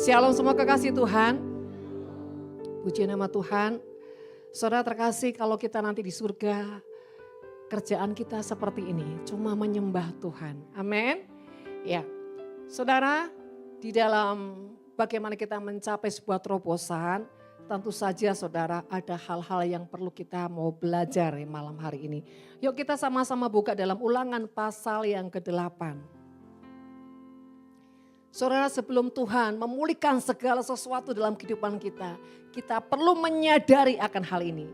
Shalom semua kekasih Tuhan. Puji nama Tuhan. Saudara terkasih, kalau kita nanti di surga, kerjaan kita seperti ini, cuma menyembah Tuhan. Amin. Ya, saudara, di dalam bagaimana kita mencapai sebuah terobosan, tentu saja saudara ada hal-hal yang perlu kita mau belajar malam hari ini. Yuk kita sama-sama buka dalam Ulangan pasal yang ke-8. Saudara, sebelum Tuhan memulihkan segala sesuatu dalam kehidupan kita, kita perlu menyadari akan hal ini.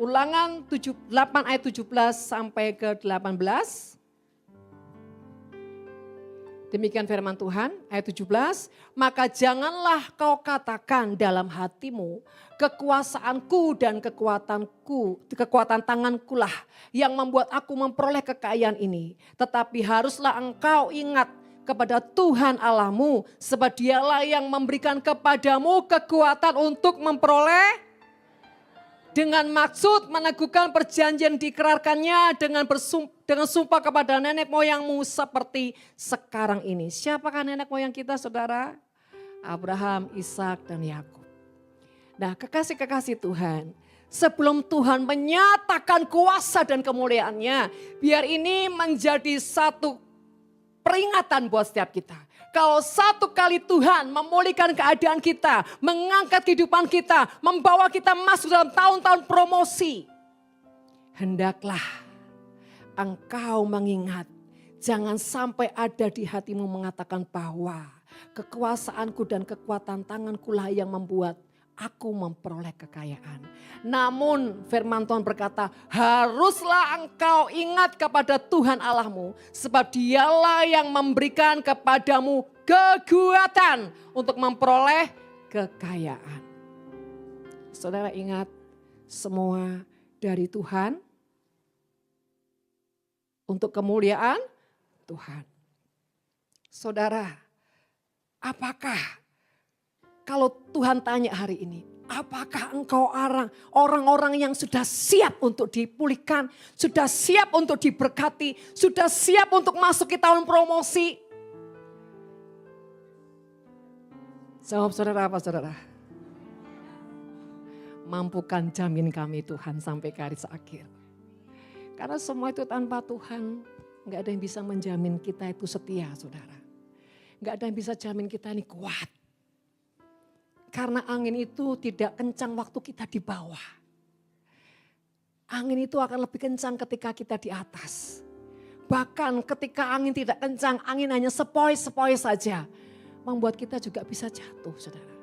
Ulangan 8 ayat 17 sampai ke 18. Demikian firman Tuhan, ayat 17. Maka janganlah kau katakan dalam hatimu, kekuasaanku dan kekuatan tangankulah yang membuat aku memperoleh kekayaan ini. Tetapi haruslah engkau ingat kepada Tuhan Allahmu, sebab Dialah yang memberikan kepadamu kekuatan untuk memperoleh, dengan maksud meneguhkan perjanjian dikerarkannya dengan sumpah kepada nenek moyangmu seperti sekarang ini. Siapakah nenek moyang kita, saudara? Abraham, Ishak, dan Yakub. Nah, kekasih-kekasih Tuhan, sebelum Tuhan menyatakan kuasa dan kemuliaannya, biar ini menjadi satu peringatan buat setiap kita. Kalau satu kali Tuhan memulihkan keadaan kita, mengangkat kehidupan kita, membawa kita masuk dalam tahun-tahun promosi, hendaklah engkau mengingat, jangan sampai ada di hatimu mengatakan bahwa kekuasaanku dan kekuatan tangankulah yang membuat aku memperoleh kekayaan. Namun firman Tuhan berkata, haruslah engkau ingat kepada Tuhan Allahmu, sebab Dialah yang memberikan kepadamu kekuatan untuk memperoleh kekayaan. Saudara ingat, semua dari Tuhan untuk kemuliaan Tuhan. Saudara, apakah kalau Tuhan tanya hari ini, apakah engkau orang-orang yang sudah siap untuk dipulihkan, sudah siap untuk diberkati, sudah siap untuk masuk ke tahun promosi? Jawab saudara apa saudara? Mampukan jamin kami Tuhan sampai garis akhir. Karena semua itu tanpa Tuhan, gak ada yang bisa menjamin kita itu setia saudara. Gak ada yang bisa jamin kita ini kuat. Karena angin itu tidak kencang waktu kita di bawah. Angin itu akan lebih kencang ketika kita di atas. Bahkan ketika angin tidak kencang, angin hanya sepoi-sepoi saja. Membuat kita juga bisa jatuh, saudara.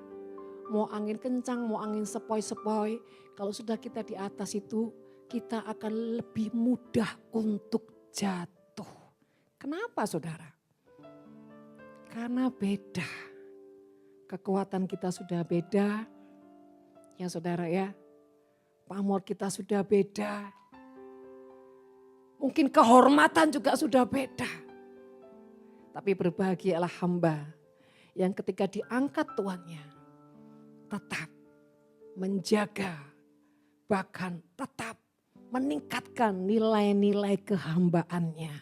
Mau angin kencang, mau angin sepoi-sepoi. Kalau sudah kita di atas itu, kita akan lebih mudah untuk jatuh. Kenapa, saudara? Karena beda. Kekuatan kita sudah beda, ya saudara ya. Pamor kita sudah beda. Mungkin kehormatan juga sudah beda. Tapi berbahagialah hamba yang ketika diangkat tuannya tetap menjaga, bahkan tetap meningkatkan nilai-nilai kehambaannya.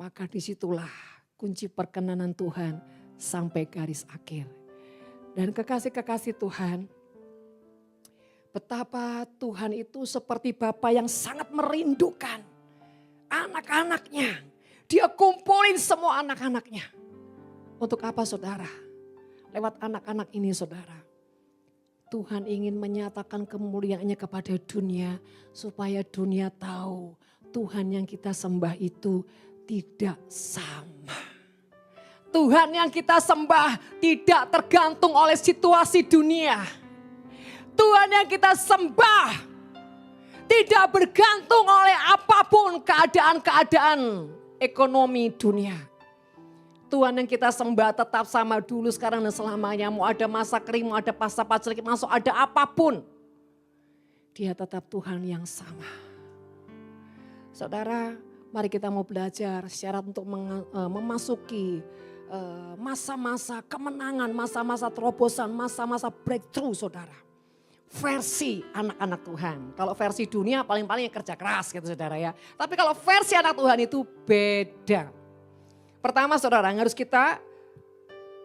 Maka disitulah kunci perkenanan Tuhan sampai garis akhir. Dan kekasih-kekasih Tuhan, betapa Tuhan itu seperti Bapa yang sangat merindukan anak-anaknya. Dia kumpulin semua anak-anaknya. Untuk apa saudara? Lewat anak-anak ini saudara. Tuhan ingin menyatakan kemuliaannya kepada dunia. Supaya dunia tahu Tuhan yang kita sembah itu tidak sama. Tuhan yang kita sembah tidak tergantung oleh situasi dunia. Tuhan yang kita sembah tidak bergantung oleh apapun keadaan-keadaan ekonomi dunia. Tuhan yang kita sembah tetap sama dulu, sekarang dan selamanya. Mau ada masa kering, mau ada masa paceklik, masuk ada apapun. Dia tetap Tuhan yang sama. Saudara, mari kita mau belajar syarat untuk memasuki masa-masa kemenangan, masa-masa terobosan, masa-masa breakthrough saudara. Versi anak-anak Tuhan. Kalau versi dunia paling-paling kerja keras gitu saudara ya. Tapi kalau versi anak Tuhan itu beda. Pertama saudara, yang harus kita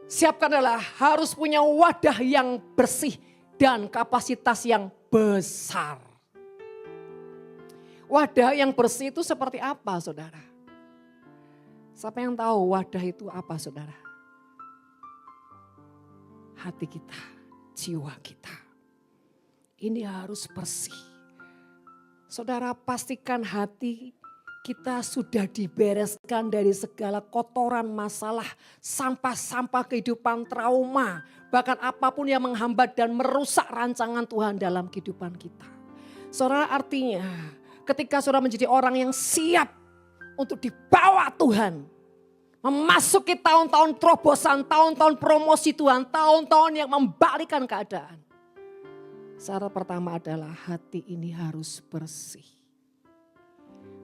Siapkan adalah harus punya wadah yang bersih dan kapasitas yang besar. Wadah yang bersih itu seperti apa, saudara? Siapa yang tahu wadah itu apa, saudara? Hati kita, jiwa kita. Ini harus bersih. Saudara, pastikan hati kita sudah dibereskan dari segala kotoran, masalah, sampah-sampah kehidupan, trauma. Bahkan apapun yang menghambat dan merusak rancangan Tuhan dalam kehidupan kita. Saudara, artinya ketika saudara menjadi orang yang siap untuk dibawa Tuhan. Memasuki tahun-tahun terobosan, tahun-tahun promosi Tuhan, tahun-tahun yang membalikkan keadaan. Syarat pertama adalah hati ini harus bersih.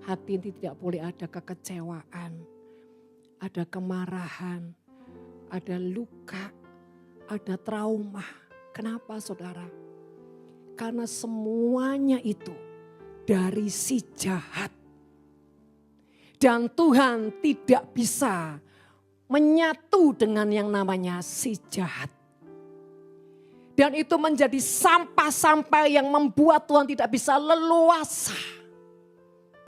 Hati ini tidak boleh ada kekecewaan, ada kemarahan, ada luka, ada trauma. Kenapa, saudara? Karena semuanya itu dari si jahat. Dan Tuhan tidak bisa menyatu dengan yang namanya si jahat. Dan itu menjadi sampah-sampah yang membuat Tuhan tidak bisa leluasa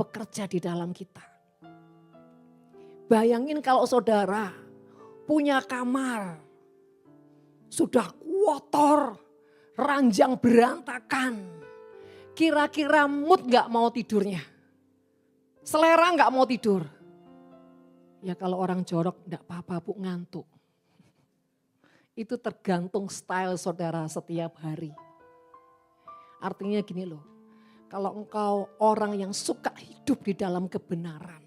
bekerja di dalam kita. Bayangin kalau saudara punya kamar, sudah kotor, ranjang berantakan. Kira-kira mood gak mau tidurnya? Selera gak mau tidur? Ya kalau orang jorok gak apa-apa bu, ngantuk. Itu tergantung style saudara setiap hari. Artinya gini loh, kalau engkau orang yang suka hidup di dalam kebenaran,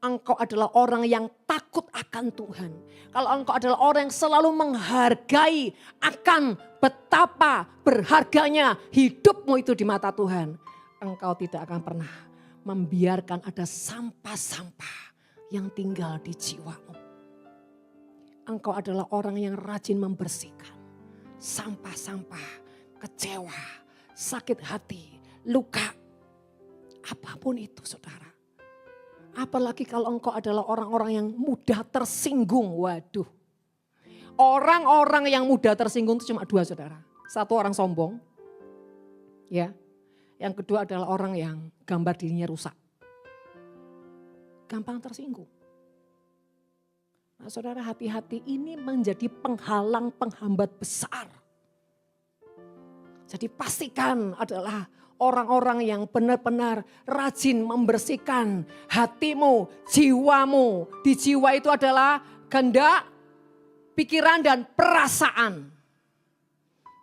engkau adalah orang yang takut akan Tuhan. Kalau engkau adalah orang yang selalu menghargai akan betapa berharganya hidupmu itu di mata Tuhan, engkau tidak akan pernah membiarkan ada sampah-sampah yang tinggal di jiwamu. Engkau adalah orang yang rajin membersihkan sampah-sampah, kecewa, sakit hati, luka, apapun itu saudara. Apalagi kalau engkau adalah orang-orang yang mudah tersinggung, waduh. Orang-orang yang mudah tersinggung itu cuma dua saudara. Satu orang sombong, ya. Yang kedua adalah orang yang gambar dirinya rusak. Gampang tersinggung. Nah, saudara, hati-hati ini menjadi penghalang penghambat besar. Jadi pastikan adalah orang-orang yang benar-benar rajin membersihkan hatimu, jiwamu. Di jiwa itu adalah kehendak, pikiran dan perasaan.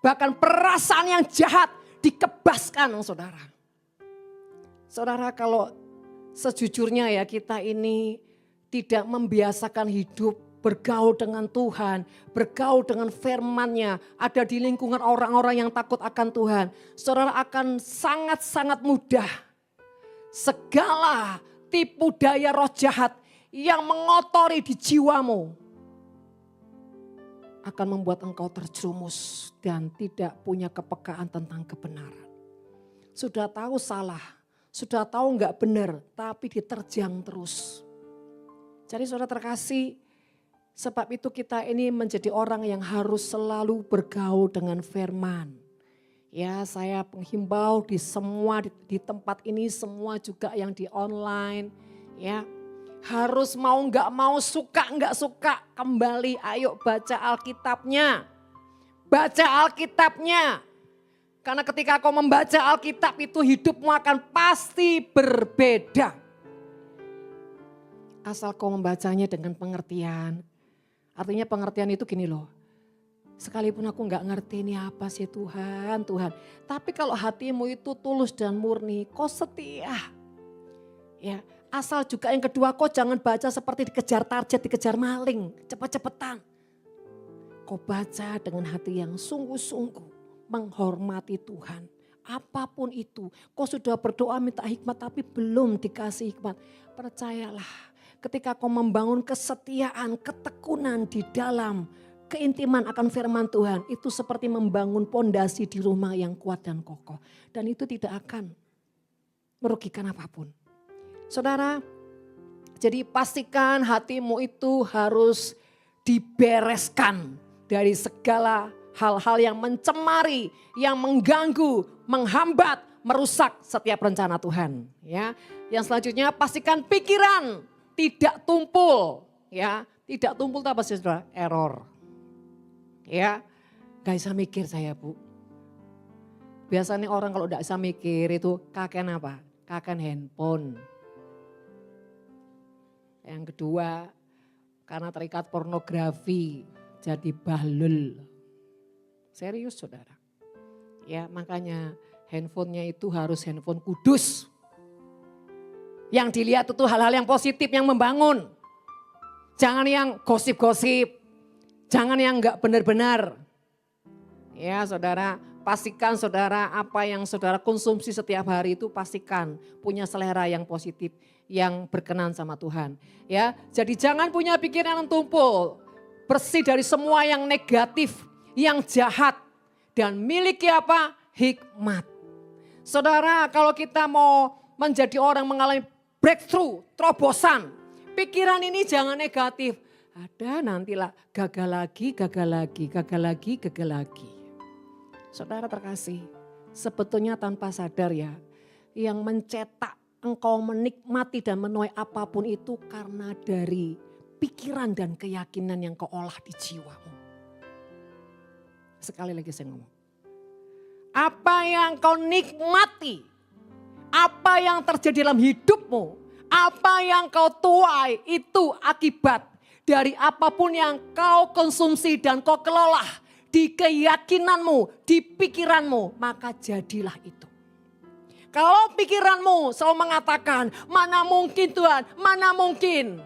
Bahkan perasaan yang jahat dikebaskan, saudara. Saudara, kalau sejujurnya ya kita ini tidak membiasakan hidup bergaul dengan Tuhan, bergaul dengan firman-Nya, ada di lingkungan orang-orang yang takut akan Tuhan, saudara akan sangat-sangat mudah segala tipu daya roh jahat yang mengotori di jiwamu akan membuat engkau terjerumus dan tidak punya kepekaan tentang kebenaran. Sudah tahu salah, sudah tahu enggak benar, tapi diterjang terus. Jadi saudara terkasih, sebab itu kita ini menjadi orang yang harus selalu bergaul dengan firman. Ya, saya menghimbau di semua di tempat ini, semua juga yang di online, ya. Harus mau nggak mau, suka nggak suka, kembali ayo baca Alkitabnya. Baca Alkitabnya. Karena ketika kau membaca Alkitab itu hidupmu akan pasti berbeda. Asal kau membacanya dengan pengertian. Artinya pengertian itu gini loh. Sekalipun aku nggak ngerti ini apa sih Tuhan. Tapi kalau hatimu itu tulus dan murni, kau setia. Ya, asal juga yang kedua kau jangan baca seperti dikejar target, dikejar maling, cepet-cepetan. Kau baca dengan hati yang sungguh-sungguh menghormati Tuhan. Apapun itu, kau sudah berdoa minta hikmat tapi belum dikasih hikmat. Percayalah, ketika kau membangun kesetiaan, ketekunan di dalam keintiman akan firman Tuhan, itu seperti membangun pondasi di rumah yang kuat dan kokoh. Dan itu tidak akan merugikan apapun. Saudara, jadi pastikan hatimu itu harus dibereskan dari segala hal-hal yang mencemari, yang mengganggu, menghambat, merusak setiap rencana Tuhan. Ya, yang selanjutnya pastikan pikiran tidak tumpul. Ya, tidak tumpul itu apa sih saudara? Error. Ya, gak bisa mikir saya Bu. Biasanya orang kalau gak bisa mikir itu kaken apa? Kaken handphone. Yang kedua, karena terikat pornografi jadi bahlul. Serius saudara. Ya, makanya handphonenya itu harus handphone kudus. Yang dilihat itu hal-hal yang positif, yang membangun. Jangan yang gosip-gosip. Jangan yang enggak benar-benar. Ya saudara, pastikan saudara apa yang saudara konsumsi setiap hari itu pastikan punya selera yang positif, yang berkenan sama Tuhan. Ya, jadi jangan punya pikiran yang tumpul. Bersih dari semua yang negatif, yang jahat. Dan miliki apa? Hikmat. Saudara, kalau kita mau menjadi orang mengalami breakthrough, terobosan. Pikiran ini jangan negatif. Ada nantilah gagal lagi, gagal lagi, gagal lagi, gagal lagi. Saudara terkasih, sebetulnya tanpa sadar ya, yang mencetak engkau menikmati dan menuai apapun itu karena dari pikiran dan keyakinan yang kau olah di jiwamu. Sekali lagi saya ngomong. Apa yang kau nikmati, apa yang terjadi dalam hidupmu, apa yang kau tuai itu akibat dari apapun yang kau konsumsi dan kau kelola di keyakinanmu, di pikiranmu, maka jadilah itu. Kalau pikiranmu selalu mengatakan, mana mungkin Tuhan, mana mungkin.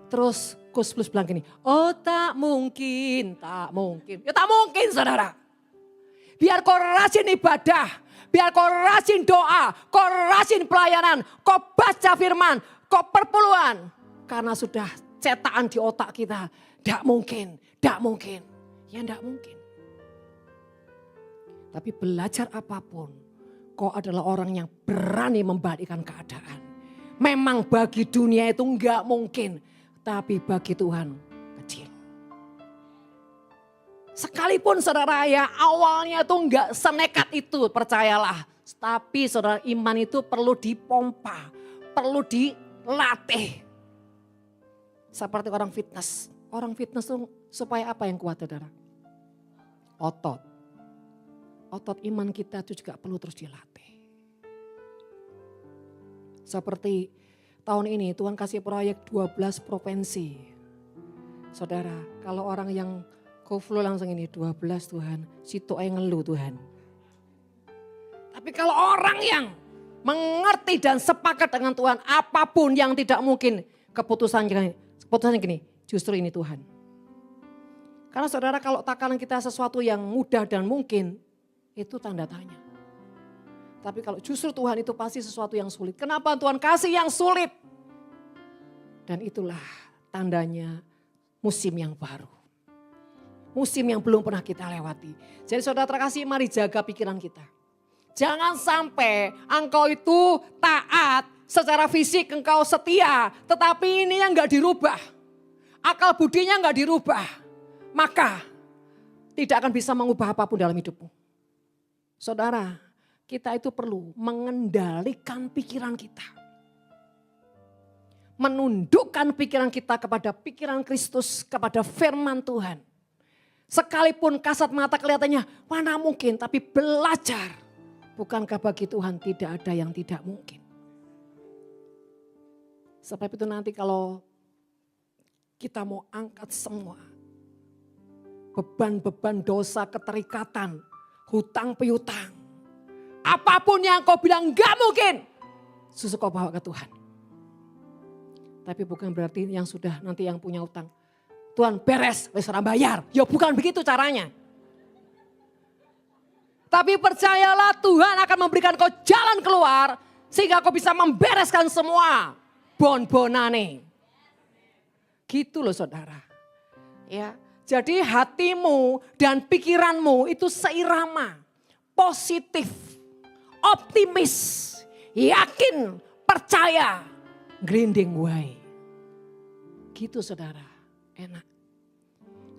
Terus Kus Plus bilang gini, oh tak mungkin, tak mungkin. Ya tak mungkin saudara. Biar kau rajin ibadah, biar kau rajin doa, kau rajin pelayanan, kau baca firman, kau perpuluhan. Karena sudah cetakan di otak kita, tidak mungkin, tidak mungkin. Ya tidak mungkin. Tapi belajar apapun, kau adalah orang yang berani membalikkan keadaan. Memang bagi dunia itu enggak mungkin, tapi bagi Tuhan kecil. Sekalipun saudara ya awalnya itu enggak senekat itu, percayalah. Tapi saudara iman itu perlu dipompa, perlu dilatih. Seperti orang fitness. Orang fitness itu supaya apa yang kuat saudara? Otot. Otot iman kita itu juga perlu terus dilatih. Seperti tahun ini Tuhan kasih proyek 12 provinsi. Saudara, kalau orang yang go flow langsung ini 12 Tuhan, situ aja ngeluh Tuhan. Tapi kalau orang yang mengerti dan sepakat dengan Tuhan, apapun yang tidak mungkin, keputusannya gini, justru ini Tuhan. Karena saudara kalau takaran kita sesuatu yang mudah dan mungkin, itu tanda tanya. Tapi kalau justru Tuhan itu pasti sesuatu yang sulit. Kenapa Tuhan kasih yang sulit? Dan itulah tandanya musim yang baru. Musim yang belum pernah kita lewati. Jadi saudara terkasih, mari jaga pikiran kita. Jangan sampai engkau itu taat, secara fisik engkau setia. Tetapi ini yang gak dirubah. Akal budinya gak dirubah. Maka tidak akan bisa mengubah apapun dalam hidupmu. Saudara, kita itu perlu mengendalikan pikiran kita. Menundukkan pikiran kita kepada pikiran Kristus, kepada firman Tuhan. Sekalipun kasat mata kelihatannya mana mungkin, tapi belajar. Bukankah bagi Tuhan tidak ada yang tidak mungkin. Sebab itu nanti kalau kita mau angkat semua beban-beban dosa, keterikatan, hutang piutang. Apapun yang kau bilang gak mungkin, susu kau bawa ke Tuhan. Tapi bukan berarti yang sudah nanti yang punya utang, Tuhan beres, wis ora bayar. Ya bukan begitu caranya. Tapi percayalah Tuhan akan memberikan kau jalan keluar sehingga kau bisa membereskan semua bon-bonane. Gitu loh saudara. Ya, jadi hatimu dan pikiranmu itu seirama, positif, optimis, yakin, percaya, grinding way. Gitu saudara, enak.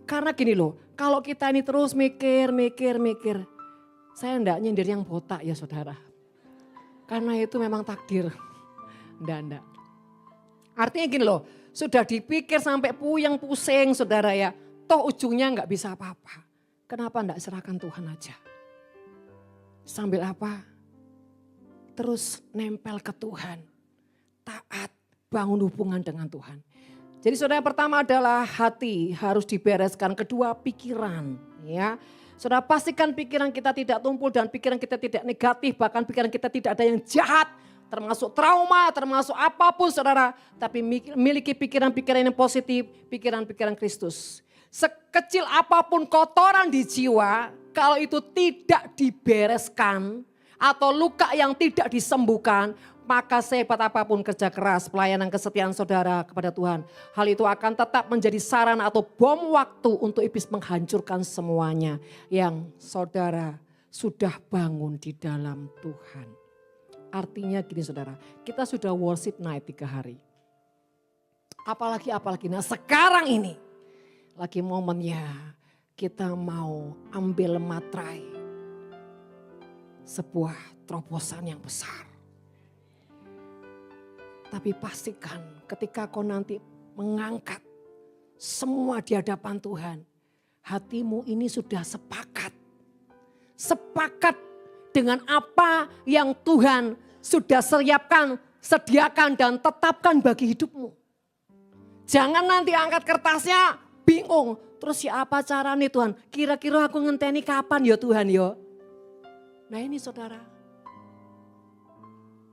Karena gini loh, kalau kita ini terus mikir, saya enggak nyindir yang botak ya saudara. Karena itu memang takdir. Enggak. Artinya gini loh, sudah dipikir sampai puyeng pusing saudara ya. Toh ujungnya enggak bisa apa-apa. Kenapa enggak serahkan Tuhan aja? Sambil apa? Terus nempel ke Tuhan. Taat, bangun hubungan dengan Tuhan. Jadi saudara, yang pertama adalah hati harus dibereskan. Kedua, pikiran. Ya, saudara, pastikan pikiran kita tidak tumpul dan pikiran kita tidak negatif. Bahkan pikiran kita tidak ada yang jahat. Termasuk trauma, termasuk apapun saudara. Tapi miliki pikiran-pikiran yang positif, pikiran-pikiran Kristus. Sekecil apapun kotoran di jiwa, kalau itu tidak dibereskan atau luka yang tidak disembuhkan, maka sehebat apapun kerja keras, pelayanan kesetiaan saudara kepada Tuhan, hal itu akan tetap menjadi sarana atau bom waktu untuk iblis menghancurkan semuanya yang saudara sudah bangun di dalam Tuhan. Artinya gini saudara, kita sudah worship night 3 hari. Apalagi, nah sekarang ini lagi momennya kita mau ambil materai sebuah terobosan yang besar. Tapi pastikan ketika kau nanti mengangkat semua di hadapan Tuhan, hatimu ini sudah sepakat. Sepakat dengan apa yang Tuhan sudah sediakan dan tetapkan bagi hidupmu. Jangan nanti angkat kertasnya bingung. Terus ya apa caranya Tuhan? Kira-kira aku ngenteni kapan ya Tuhan ya? Nah ini saudara.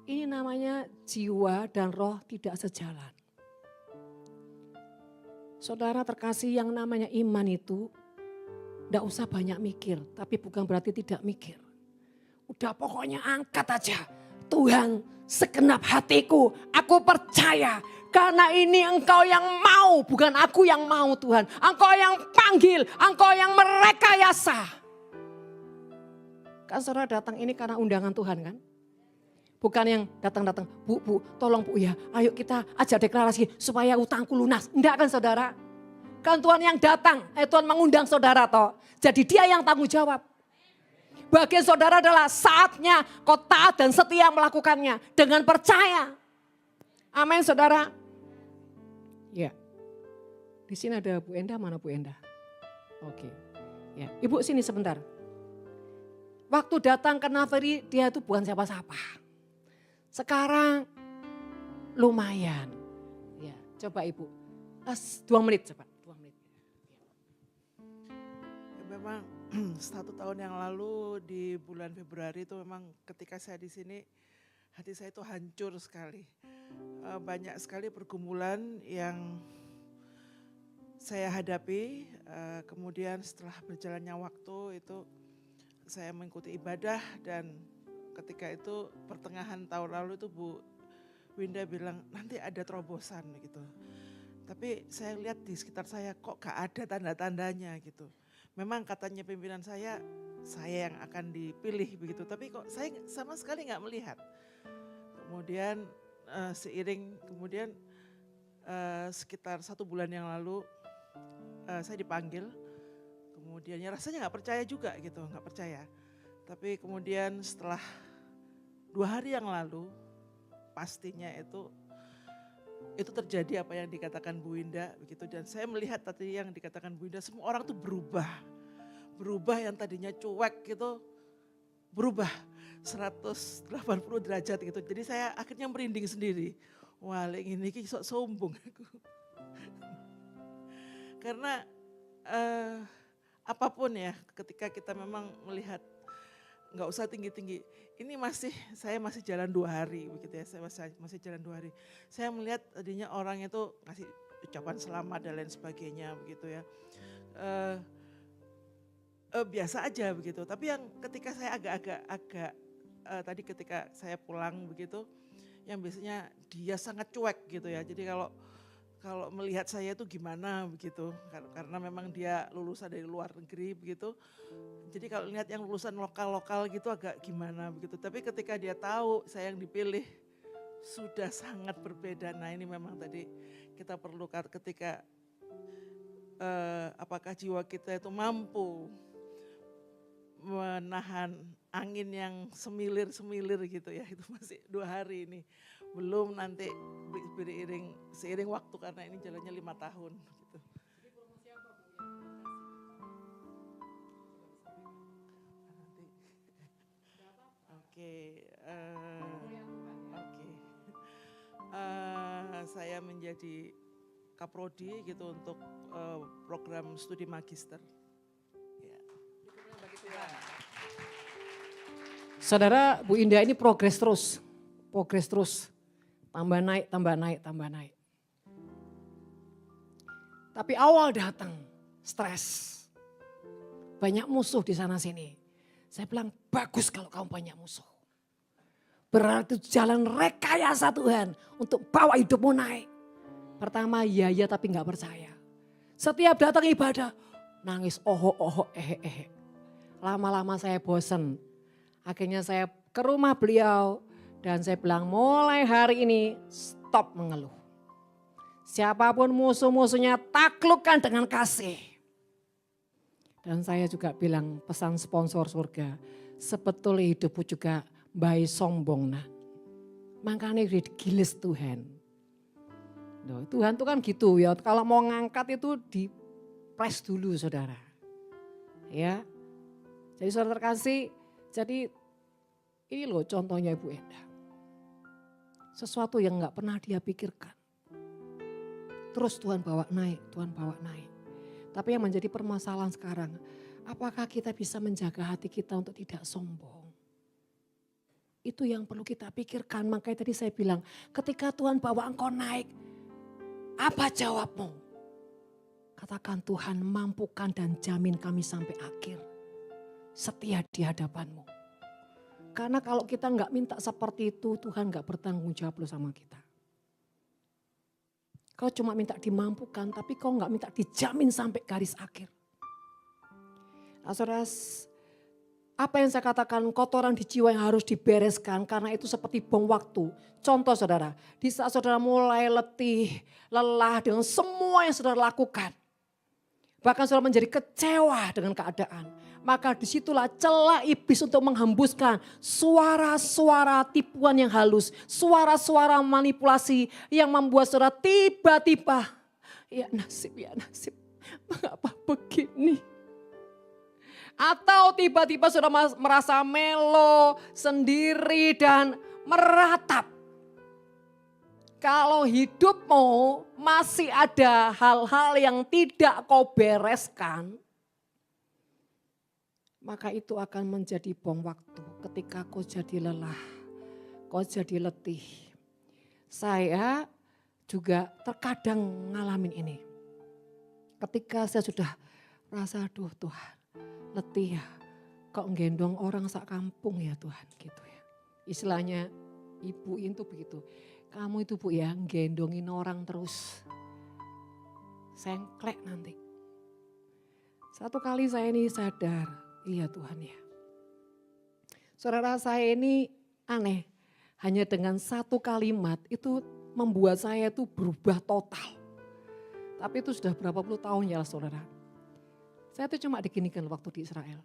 Ini namanya jiwa dan roh tidak sejalan. Saudara terkasih, yang namanya iman itu enggak usah banyak mikir, tapi bukan berarti tidak mikir. Udah pokoknya angkat aja. Tuhan, segenap hatiku aku percaya karena ini Engkau yang mau, bukan aku yang mau Tuhan. Engkau yang panggil, Engkau yang merekayasa. Kan saudara datang ini karena undangan Tuhan kan? Bukan yang datang-datang, bu, tolong bu ya, ayo kita ajak deklarasi supaya utangku lunas. Enggak kan saudara? Kan Tuhan yang datang, Tuhan mengundang saudara toh. Jadi dia yang tanggung jawab. Bagian saudara adalah saatnya kau taat dan setia melakukannya dengan percaya. Amin saudara. Ya, di sini ada Bu Enda, mana Bu Enda? Oke, ya Ibu sini sebentar. Waktu datang ke Naferi dia itu bukan siapa-siapa. Sekarang lumayan. Ya, coba Ibu. 2 menit coba. 2 menit. Ya, memang 1 tahun yang lalu di bulan Februari itu memang ketika saya di sini hati saya itu hancur sekali. Banyak sekali pergumulan yang saya hadapi. Kemudian setelah berjalannya waktu itu saya mengikuti ibadah dan ketika itu pertengahan tahun lalu itu Bu Winda bilang nanti ada terobosan gitu. Tapi saya lihat di sekitar saya kok gak ada tanda-tandanya gitu. Memang katanya pimpinan saya yang akan dipilih begitu. Tapi kok saya sama sekali gak melihat. Kemudian seiring kemudian sekitar 1 bulan yang lalu saya dipanggil. Kemudian ya rasanya gak percaya juga gitu, gak percaya. Tapi kemudian setelah 2 hari yang lalu pastinya itu terjadi apa yang dikatakan Bu Winda begitu. Dan saya melihat tadi yang dikatakan Bu Winda, semua orang tuh berubah. Berubah yang tadinya cuek gitu, berubah 180 derajat gitu. Jadi saya akhirnya merinding sendiri. Wah ini sok sombong aku. Karena apapun ya ketika kita memang melihat nggak usah tinggi-tinggi. Ini saya masih jalan 2 hari begitu ya, saya masih jalan 2 hari. Saya melihat tadinya orang itu ngasih ucapan selamat dan lain sebagainya begitu ya. Biasa aja begitu, tapi yang ketika saya agak tadi ketika saya pulang begitu, yang biasanya dia sangat cuek gitu ya. Jadi kalau melihat saya itu gimana begitu, karena memang dia lulusan dari luar negeri begitu. Jadi kalau lihat yang lulusan lokal gitu agak gimana begitu. Tapi ketika dia tahu saya yang dipilih sudah sangat berbeda. Nah ini memang tadi kita perlu ketika apakah jiwa kita itu mampu menahan angin yang semilir-semilir gitu ya, itu masih 2 hari ini. Belum nanti seiring waktu karena ini jalannya 5 tahun gitu. Nanti. Oke, saya menjadi kaprodi gitu untuk program studi magister. Ya. Saudara, Bu Indah ini progres terus. Tambah naik. Tapi awal datang, stres. Banyak musuh di sana sini. Saya bilang, bagus kalau kamu banyak musuh. Berarti jalan rekayasa Tuhan untuk bawa hidupmu naik. Pertama ya tapi gak percaya. Setiap datang ibadah, nangis oho ehe. Lama-lama saya bosen. Akhirnya saya ke rumah beliau dan saya bilang mulai hari ini stop mengeluh. Siapapun musuh-musuhnya taklukkan dengan kasih. Dan saya juga bilang pesan sponsor surga, sebetulnya hidupku juga bayi sombong nak. Makanya digilis Tuhan. Loh, Tuhan tuh kan gitu ya, kalau mau ngangkat itu di press dulu saudara. Ya, jadi saudara terkasih, jadi ini loh contohnya Ibu Enda. Sesuatu yang gak pernah dia pikirkan. Terus Tuhan bawa naik. Tapi yang menjadi permasalahan sekarang, apakah kita bisa menjaga hati kita untuk tidak sombong? Itu yang perlu kita pikirkan. Makanya tadi saya bilang, ketika Tuhan bawa engkau naik, apa jawabmu? Katakan Tuhan mampukan dan jamin kami sampai akhir. Setia di hadapanmu. Karena kalau kita nggak minta seperti itu, Tuhan nggak bertanggung jawab loh sama kita. Kau cuma minta dimampukan, tapi kau nggak minta dijamin sampai garis akhir. Nah, saudara, apa yang saya katakan kotoran di jiwa yang harus dibereskan karena itu seperti bom waktu. Contoh saudara, di saat saudara mulai letih, lelah dengan semua yang saudara lakukan. Bahkan saudara menjadi kecewa dengan keadaan. Maka disitulah celah iblis untuk menghembuskan suara-suara tipuan yang halus. Suara-suara manipulasi yang membuat saudara tiba-tiba. Ya nasib. Mengapa begini? Atau tiba-tiba sudah merasa melo sendiri dan meratap. Kalau hidupmu masih ada hal-hal yang tidak kau bereskan, maka itu akan menjadi bom waktu ketika kau jadi lelah, kau jadi letih. Saya juga terkadang ngalamin ini. Ketika saya sudah rasa aduh Tuhan, letih ya, kok gendong orang sak kampung ya Tuhan gitu ya. Istilahnya ibu itu begitu, kamu itu Bu ya gendongin orang terus, sengklek nanti. Satu kali saya ini sadar, iya Tuhan ya. Saudara saya ini aneh, hanya dengan satu kalimat itu membuat saya itu berubah total. Tapi itu sudah berapa puluh tahun ya saudara. Saya tuh cuma diginikan waktu di Israel.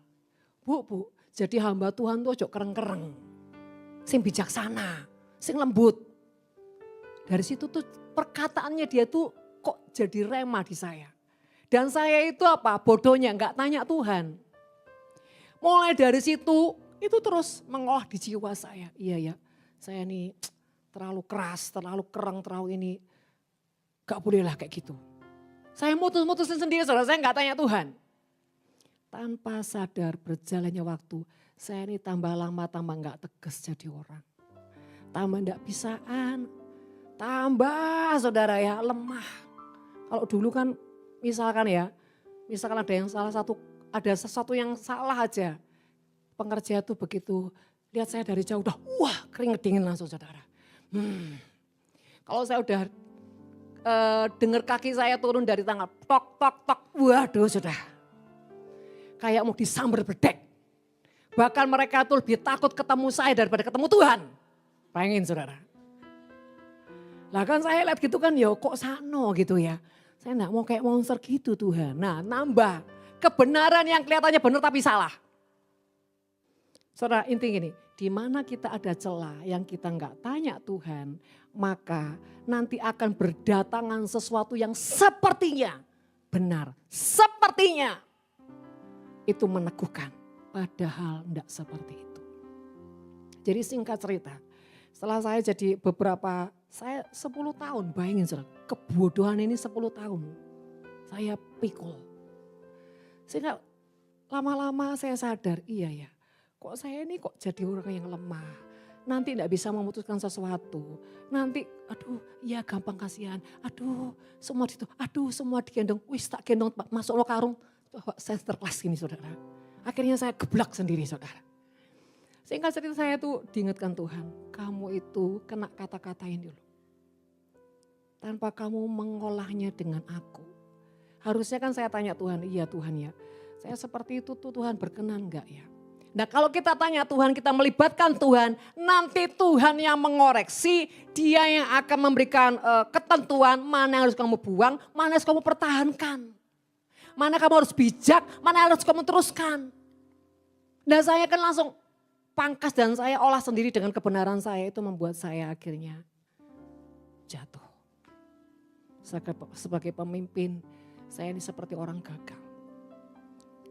Bu, jadi hamba Tuhan tuh ojo kereng-kereng. Sing bijaksana, sing lembut. Dari situ tuh perkataannya dia tuh kok jadi rema di saya. Dan saya itu apa? Bodohnya gak tanya Tuhan. Mulai dari situ itu terus mengolah di jiwa saya. Iya ya, saya nih terlalu keras, terlalu kereng, terlalu ini. Gak bolehlah kayak gitu. Saya mutusin sendiri saudara, saya gak tanya Tuhan. Tanpa sadar berjalannya waktu, saya ini tambah lama tambah gak tegas jadi orang. Tambah gak bisaan, tambah saudara ya lemah. Kalau dulu kan misalkan ada yang ada sesuatu yang salah aja. Pengerja itu begitu, lihat saya dari jauh udah wah keringet dingin langsung saudara. Kalau saya udah dengar kaki saya turun dari tangga, tok, waduh sudah. Kayak mau disambar bedek. Bahkan mereka tuh lebih takut ketemu saya daripada ketemu Tuhan. Bayangin saudara. Lah kan saya lihat gitu kan ya kok sano gitu ya. Saya enggak mau kayak monster gitu Tuhan. Nah nambah kebenaran yang kelihatannya benar tapi salah. Saudara inti gini, di mana kita ada celah yang kita enggak tanya Tuhan, maka nanti akan berdatangan sesuatu yang sepertinya benar, sepertinya itu meneguhkan, padahal enggak seperti itu. Jadi singkat cerita, setelah saya jadi saya 10 tahun, bayangin saudara, kebodohan ini 10 tahun. Saya pikul. Sehingga lama-lama saya sadar, iya ya, kok saya ini kok jadi orang yang lemah. Nanti tidak bisa memutuskan sesuatu. Nanti aduh ya gampang kasihan. Aduh semua semua digendong. Wis tak gendong masuk lo karung. Saya terkelas gini saudara. Akhirnya saya geblak sendiri saudara. Singkat cerita saya tuh diingatkan Tuhan. Kamu itu kena kata-katain dulu. Tanpa kamu mengolahnya dengan aku. Harusnya kan saya tanya Tuhan, iya Tuhan ya. Saya seperti itu tuh Tuhan berkenan enggak ya. Nah kalau kita tanya Tuhan, kita melibatkan Tuhan, nanti Tuhan yang mengoreksi, Dia yang akan memberikan ketentuan mana yang harus kamu buang, mana yang harus kamu pertahankan. Mana kamu harus bijak, mana yang harus kamu teruskan. Dan saya kan langsung pangkas dan saya olah sendiri dengan kebenaran saya, itu membuat saya akhirnya jatuh. Sebagai pemimpin, saya ini seperti orang gagal.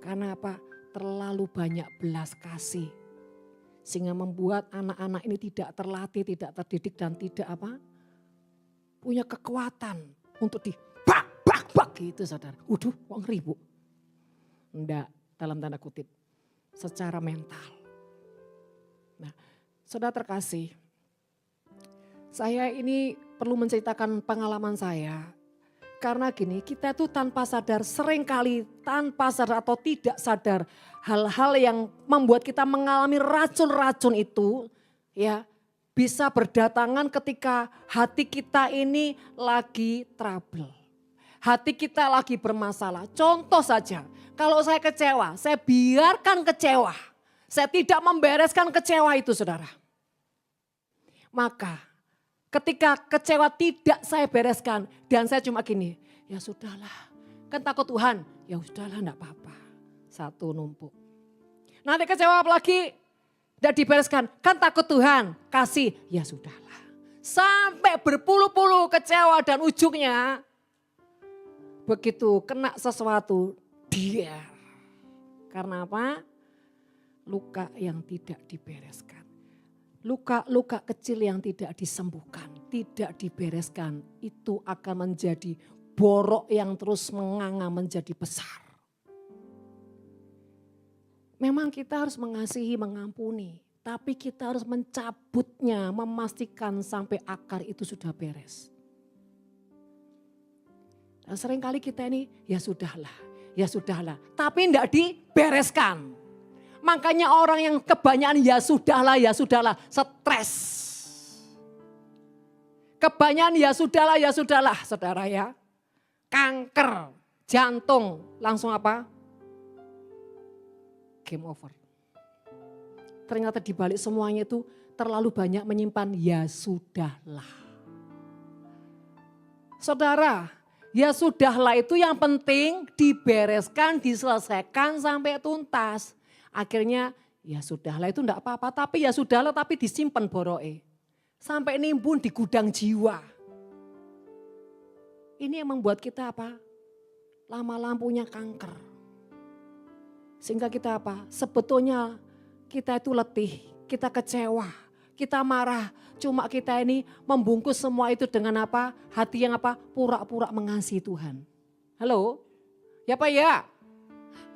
Karena apa? Terlalu banyak belas kasih. Sehingga membuat anak-anak ini tidak terlatih, tidak terdidik dan tidak punya kekuatan untuk bak gitu saudara. Waduh, wong ribu. Enggak, dalam tanda kutip. Secara mental. Nah, saudara terkasih. Saya ini perlu menceritakan pengalaman saya. Karena gini, kita tuh tanpa sadar, seringkali tanpa sadar atau tidak sadar hal-hal yang membuat kita mengalami racun-racun itu ya bisa berdatangan ketika hati kita ini lagi trouble. Hati kita lagi bermasalah. Contoh saja, kalau saya kecewa, saya biarkan kecewa. Saya tidak membereskan kecewa itu saudara. Maka ketika kecewa tidak saya bereskan dan saya cuma gini, ya sudahlah, kan takut Tuhan, ya sudahlah enggak apa-apa. Satu numpuk. Nanti kecewa lagi, tidak dibereskan, kan takut Tuhan, kasih, ya sudahlah. Sampai berpuluh-puluh kecewa dan ujungnya begitu kena sesuatu, dia. Karena apa? Luka yang tidak dibereskan. Luka-luka kecil yang tidak disembuhkan, tidak dibereskan, itu akan menjadi borok yang terus menganga menjadi besar. Memang kita harus mengasihi, mengampuni, tapi kita harus mencabutnya, memastikan sampai akar itu sudah beres. Dan seringkali kita ini ya sudahlah, tapi tidak dibereskan. Makanya orang yang kebanyakan ya sudahlah, stres. Kebanyakan ya sudahlah, saudara ya. Kanker, jantung, langsung apa? Game over. Ternyata dibalik semuanya itu terlalu banyak menyimpan ya sudahlah. Saudara, ya sudahlah itu yang penting dibereskan, diselesaikan sampai tuntas. Akhirnya ya sudahlah itu enggak apa-apa, tapi ya sudahlah tapi disimpan boroke. Sampai nimbun di gudang jiwa. Ini yang membuat kita apa? Lama-lama punya kanker. Sehingga kita apa? Sebetulnya kita itu letih, kita kecewa, kita marah. Cuma kita ini membungkus semua itu dengan apa? Hati yang apa? Pura-pura mengasihi Tuhan. Halo? Ya Pak ya?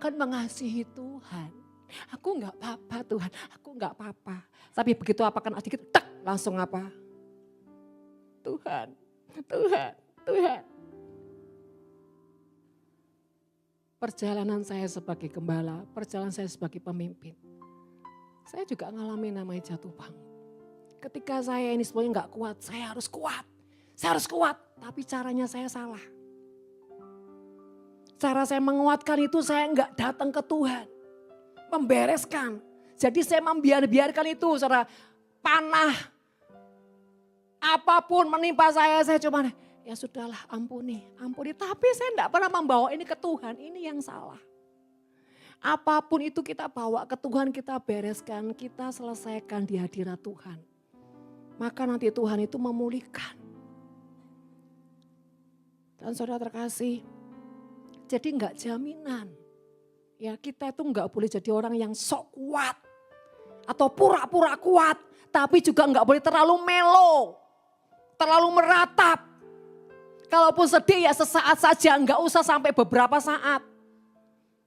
Kan mengasihi Tuhan. Aku enggak apa-apa Tuhan, aku enggak apa-apa. Tapi begitu apa kan sedikit, tak langsung apa? Tuhan. Perjalanan saya sebagai gembala, perjalanan saya sebagai pemimpin. Saya juga ngalamin namanya jatuh bangun. Ketika saya ini semuanya enggak kuat, saya harus kuat. Tapi caranya saya salah. Cara saya menguatkan itu saya enggak datang ke Tuhan. Membereskan. Jadi saya membiarkan itu, saudara, panah. Apapun menimpa saya cuma Ya sudahlah, ampuni. Tapi saya tidak pernah membawa ini ke Tuhan, ini yang salah. Apapun itu kita bawa ke Tuhan, kita bereskan, kita selesaikan di hadirat Tuhan. Maka nanti Tuhan itu memulihkan. Dan saudara terkasih, jadi enggak jaminan. Ya kita itu enggak boleh jadi orang yang sok kuat. Atau pura-pura kuat, tapi juga enggak boleh terlalu melo. Terlalu meratap. Kalaupun sedih ya sesaat saja, enggak usah sampai beberapa saat.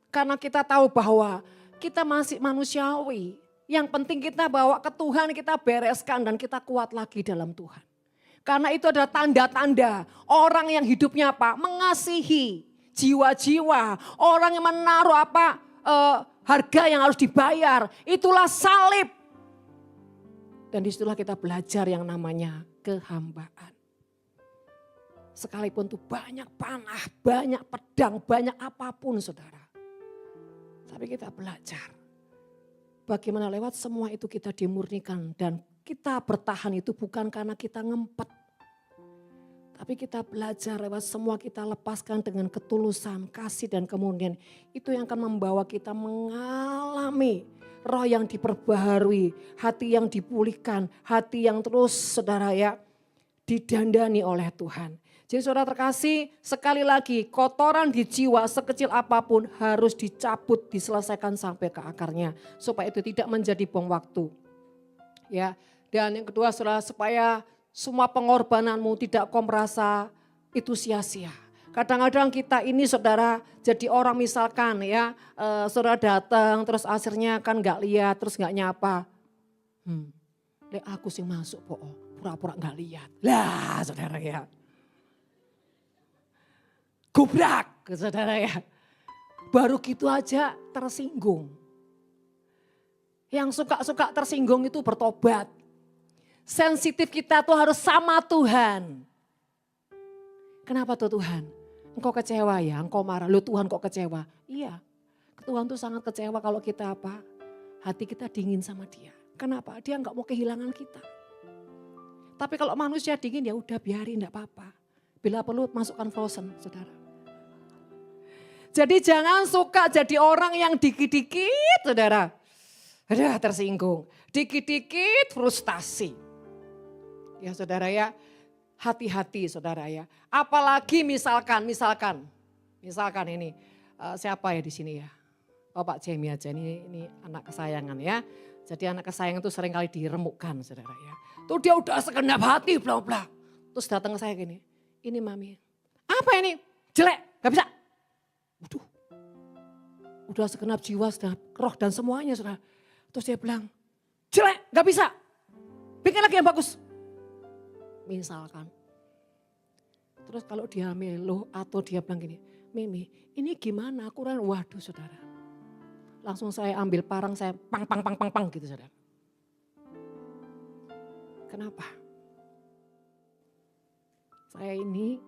Karena kita tahu bahwa kita masih manusiawi. Yang penting kita bawa ke Tuhan, kita bereskan dan kita kuat lagi dalam Tuhan. Karena itu adalah tanda-tanda orang yang hidupnya apa? Mengasihi jiwa-jiwa. Orang yang menaruh apa? Harga yang harus dibayar. Itulah salib. Dan disitulah kita belajar yang namanya kehambaan. Sekalipun itu banyak panah, banyak pedang, banyak apapun saudara. Tapi kita belajar bagaimana lewat semua itu kita dimurnikan dan kita bertahan itu bukan karena kita ngempet. Tapi kita belajar lewat semua kita lepaskan dengan ketulusan, kasih dan kemudian itu yang akan membawa kita mengalami roh yang diperbaharui, hati yang dipulihkan, hati yang terus saudara ya didandani oleh Tuhan. Jadi saudara terkasih, sekali lagi kotoran di jiwa sekecil apapun harus dicabut, diselesaikan sampai ke akarnya. Supaya itu tidak menjadi bom waktu. Ya, dan yang kedua saudara, supaya semua pengorbananmu tidak kau merasa itu sia-sia. Kadang-kadang kita ini saudara jadi orang misalkan ya, saudara datang terus akhirnya kan gak lihat, terus gak nyapa. Lek aku sih masuk pura-pura gak lihat. Lah saudara ya. Gubrak, saudara ya. Baru gitu aja tersinggung. Yang suka-suka tersinggung itu bertobat. Sensitif kita tuh harus sama Tuhan. Kenapa tuh Tuhan? Engkau kecewa ya, engkau marah. Loh Tuhan kok kecewa? Iya, Tuhan tuh sangat kecewa kalau kita apa? Hati kita dingin sama dia. Kenapa? Dia nggak mau kehilangan kita. Tapi kalau manusia dingin ya udah biarin enggak apa-apa. Bila perlu masukkan frozen, saudara. Jadi jangan suka jadi orang yang dikit-dikit, saudara. Aduh tersinggung. Dikit-dikit frustasi. Ya saudara ya, hati-hati saudara ya. Apalagi misalkan ini siapa ya di sini ya? Oh Pak Jamie aja, ini anak kesayangan ya. Jadi anak kesayangan itu sering kali diremukkan saudara ya. Tuh dia udah segenap hati bla bla. Terus datang ke saya gini, ini mami. Apa ini? Jelek, gak bisa. Waduh, udah segenap jiwa, segenap roh dan semuanya saudara. Terus dia bilang, jelek, gak bisa. Bikin lagi yang bagus. Misalkan. Terus kalau dia melo atau dia bilang gini, Mimi ini gimana kurang, waduh saudara. Langsung saya ambil parang, saya pang gitu saudara. Kenapa? Saya ini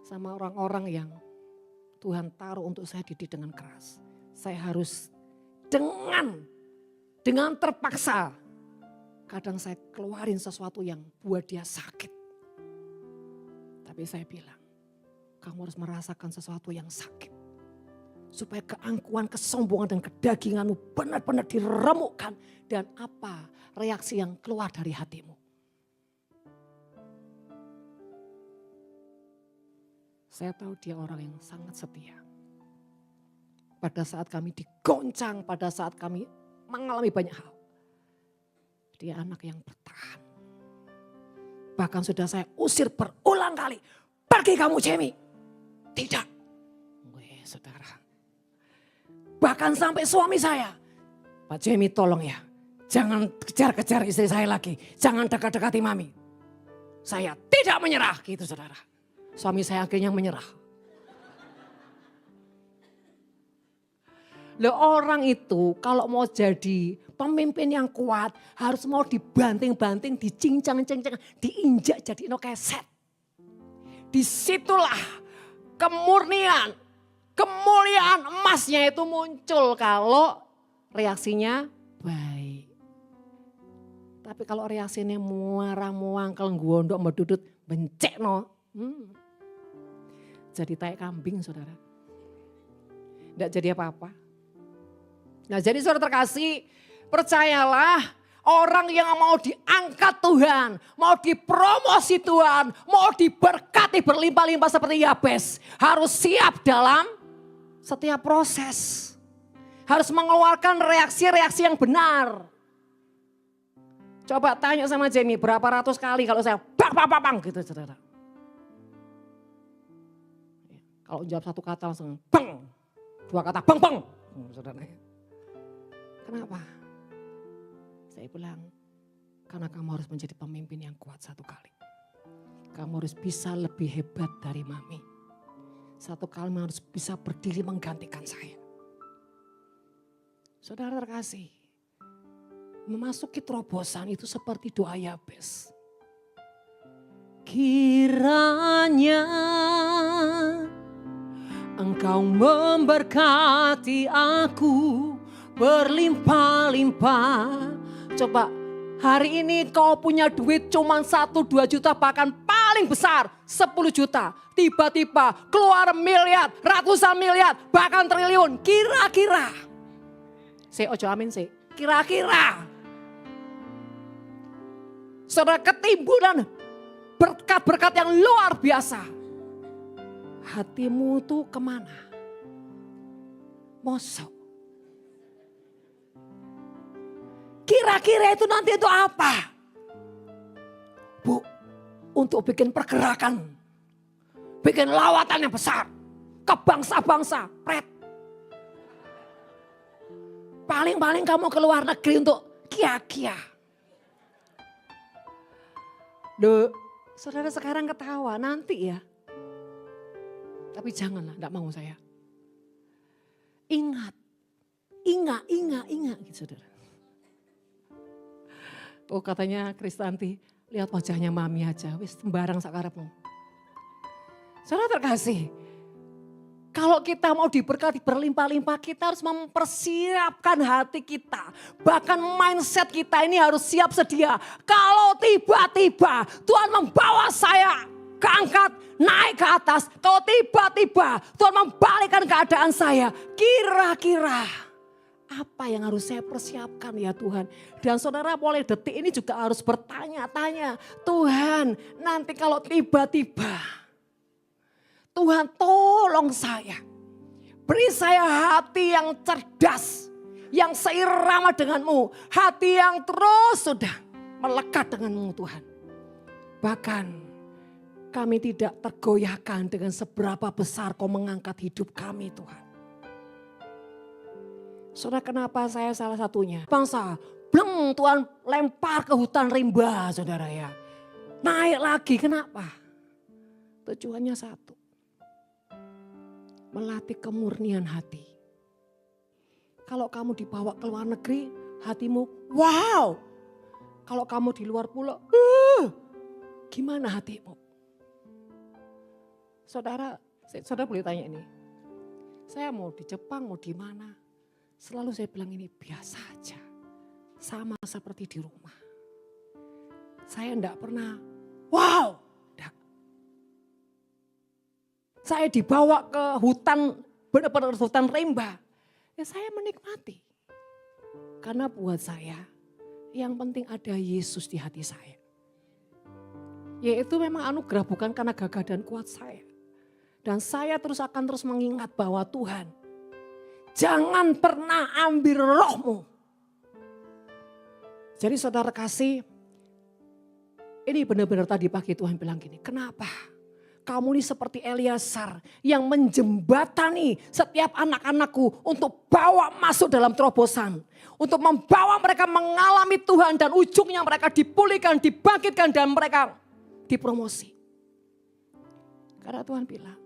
sama orang-orang yang Tuhan taruh untuk saya didik dengan keras. Saya harus dengan terpaksa. Kadang saya keluarin sesuatu yang buat dia sakit. Tapi saya bilang, kamu harus merasakan sesuatu yang sakit. Supaya keangkuhan, kesombongan dan kedaginganmu benar-benar diremukkan. Dan apa reaksi yang keluar dari hatimu. Saya tahu dia orang yang sangat setia. Pada saat kami digoncang, pada saat kami mengalami banyak hal. Dia anak yang bertahan. Bahkan sudah saya usir berulang kali. Pergi kamu Jamie. Tidak. Weh saudara. Bahkan sampai suami saya. Pak Jamie tolong ya. Jangan kejar-kejar istri saya lagi. Jangan dekat-dekati mami. Saya tidak menyerah gitu saudara. Suami saya akhirnya menyerah. Loh orang itu kalau mau jadi pemimpin yang kuat harus mau dibanting-banting, dicincang-cincang, diinjak jadi no keset. Disitulah kemurnian, kemuliaan emasnya itu muncul kalau reaksinya baik. Tapi kalau reaksinya muarah, muangkel, gondok, medudut, bencek no. jadi tai kambing saudara. Tidak jadi apa-apa. Nah jadi saudara terkasih, percayalah orang yang mau diangkat Tuhan, mau dipromosi Tuhan, mau diberkati berlimpah-limpah seperti Yabes, harus siap dalam setiap proses. Harus mengeluarkan reaksi-reaksi yang benar. Coba tanya sama Jamie berapa ratus kali kalau saya bang gitu saudara. Kalau jawab satu kata langsung bang, dua kata bang, saudara. Kenapa? Saya bilang, karena kamu harus menjadi pemimpin yang kuat satu kali. Kamu harus bisa lebih hebat dari mami. Satu kali harus bisa berdiri menggantikan saya. Saudara terkasih, memasuki terobosan itu seperti doa Yabes. Kiranya Engkau memberkati aku berlimpah-limpah. Coba hari ini kau punya duit cuma 1-2 juta, bahkan paling besar 10 juta. Tiba-tiba keluar miliar, ratusan miliar, bahkan triliun. Kira-kira. Saya ojo amin sih. Kira-kira. Saudara ketimbunan berkat-berkat yang luar biasa. Hatimu tuh kemana? Mosok. Kira-kira itu nanti itu apa? Bu, untuk bikin pergerakan. Bikin lawatan yang besar. Ke bangsa-bangsa. Pret. Paling-paling kamu ke luar negeri untuk kia-kia. Duh, saudara sekarang ketawa, nanti ya. Tapi janganlah, enggak mau saya. Ingat gitu saudara. Oh katanya Kristanti, lihat wajahnya mami aja, wis sembarang sakarepmu. Saudara terkasih, kalau kita mau diberkati berlimpah-limpah, kita harus mempersiapkan hati kita. Bahkan mindset kita ini harus siap sedia. Kalau tiba-tiba Tuhan membawa saya keangkat, naik ke atas. Kalau tiba-tiba Tuhan membalikkan keadaan saya, kira-kira apa yang harus saya persiapkan ya Tuhan. Dan saudara mulai detik ini juga harus bertanya-tanya. Tuhan nanti kalau tiba-tiba Tuhan tolong saya. Beri saya hati yang cerdas. Yang seirama denganmu. Hati yang terus sudah melekat denganmu Tuhan. Bahkan kami tidak tergoyahkan dengan seberapa besar kau mengangkat hidup kami Tuhan. Saudara kenapa saya salah satunya? Bangsa, bleng Tuhan lempar ke hutan rimba saudara ya. Naik lagi, kenapa? Tujuannya satu. Melatih kemurnian hati. Kalau kamu dibawa ke luar negeri, hatimu wow. Kalau kamu di luar pulau, gimana hatimu? Saudara boleh tanya ini. Saya mau di Jepang, mau di mana? Selalu saya bilang ini biasa aja. Sama seperti di rumah. Saya enggak pernah, wow. Enggak. Saya dibawa ke hutan, benar-benar hutan rimba. Ya saya menikmati. Karena buat saya, yang penting ada Yesus di hati saya. Yaitu memang anugerah bukan karena gagah dan kuat saya. Dan saya akan terus mengingat bahwa Tuhan, jangan pernah ambil rohmu. Jadi saudara kasih, ini benar-benar tadi pagi Tuhan bilang gini, kenapa kamu ini seperti Eliasar yang menjembatani setiap anak-anakku untuk bawa masuk dalam terobosan. Untuk membawa mereka mengalami Tuhan dan ujungnya mereka dipulihkan, dibangkitkan dan mereka dipromosi. Karena Tuhan bilang,